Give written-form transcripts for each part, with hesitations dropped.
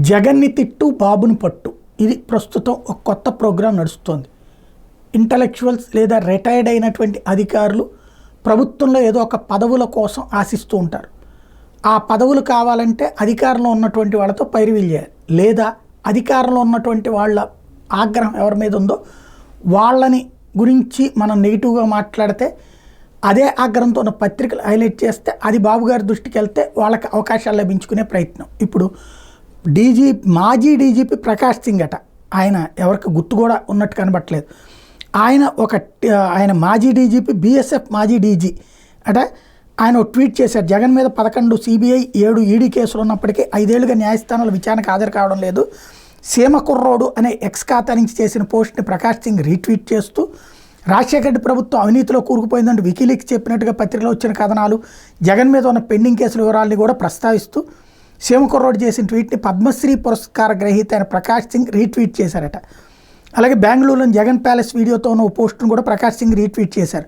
జగన్ని తిట్టు బాబుని పట్టు ఇది ప్రస్తుతం ఒక కొత్త ప్రోగ్రాం నడుస్తోంది. ఇంటలెక్చువల్స్ లేదా రిటైర్డ్ అయినటువంటి అధికారులు ప్రభుత్వంలో ఏదో ఒక పదవుల కోసం ఆశిస్తూ ఉంటారు. ఆ పదవులు కావాలంటే అధికారంలో ఉన్నటువంటి వాళ్ళతో పైరువీలు చేయాలి, లేదా అధికారంలో ఉన్నటువంటి వాళ్ళ ఆగ్రహం ఎవరి మీద ఉందో వాళ్ళని గురించి మనం నెగిటివ్గా మాట్లాడితే అదే ఆగ్రహంతో ఉన్న పత్రికలు హైలైట్ చేస్తే అది బాబుగారి దృష్టికి వెళ్తే వాళ్ళకి అవకాశాలు లభించుకునే ప్రయత్నం. ఇప్పుడు మాజీ డీజీపీ ప్రకాష్ సింగ్ అట, ఆయన ఎవరికి గుర్తు కూడా ఉన్నట్టు కనబట్టలేదు. ఆయన మాజీ డీజీపీ, బీఎస్ఎఫ్ మాజీ డీజీ అట. ఆయన ఒక ట్వీట్ చేశారు, జగన్ మీద 11 సిబిఐ 7 ఈడీ కేసులు ఉన్నప్పటికీ 5 ఏళ్లుగా న్యాయస్థానాల విచారణకు హాజరు కావడం లేదు. సీమ కుర్రోడు అనే ఎక్స్ ఖాతా నుంచి చేసిన పోస్ట్ని ప్రకాష్ సింగ్ రీట్వీట్ చేస్తూ, రాజశేఖర రెడ్డి ప్రభుత్వం అవినీతిలో కూరుకుపోయిందంటూ వికీలీక్స్ చెప్పినట్టుగా పత్రికలో వచ్చిన కథనాలు, జగన్ మీద ఉన్న పెండింగ్ కేసుల వివరాలని కూడా ప్రస్తావిస్తూ సీమ కుర్రోడు చేసిన ట్వీట్ని పద్మశ్రీ పురస్కార గ్రహీత అయిన ప్రకాష్ సింగ్ రీట్వీట్ చేశారట. అలాగే బెంగళూరులోని జగన్ ప్యాలెస్ వీడియోతో ఉన్న పోస్టును కూడా ప్రకాష్ సింగ్ రీట్వీట్ చేశారు.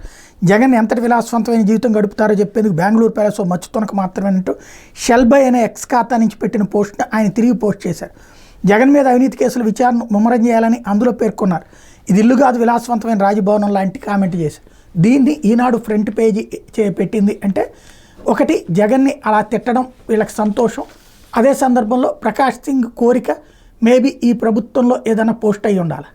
జగన్ ఎంతటి విలాసవంతమైన జీవితం గడుపుతారో చెప్పేందుకు బెంగళూరు ప్యాలెస్ ఓ మచ్చుతొనక మాత్రమేనంటూ షెల్బై అనే ఎక్స్ ఖాతా నుంచి పెట్టిన పోస్ట్ను ఆయన తిరిగి పోస్ట్ చేశారు. జగన్ మీద అవినీతి కేసుల విచారణ ముమ్మరం చేయాలని అందులో పేర్కొన్నారు. ఇది ఇల్లు కాదు విలాసవంతమైన రాజభవనం లాంటి కామెంట్ చేశారు. దీన్ని ఈనాడు ఫ్రంట్ పేజీ పెట్టింది. అంటే ఒకటి, జగన్ని అలా తిట్టడం వీళ్ళకి సంతోషం. అదే సందర్భంలో ప్రకాష్ సింగ్ కోరిక మేబీ ఈ ప్రభుత్వంలో ఏదైనా పోస్ట్ అయ్యి ఉండాలి.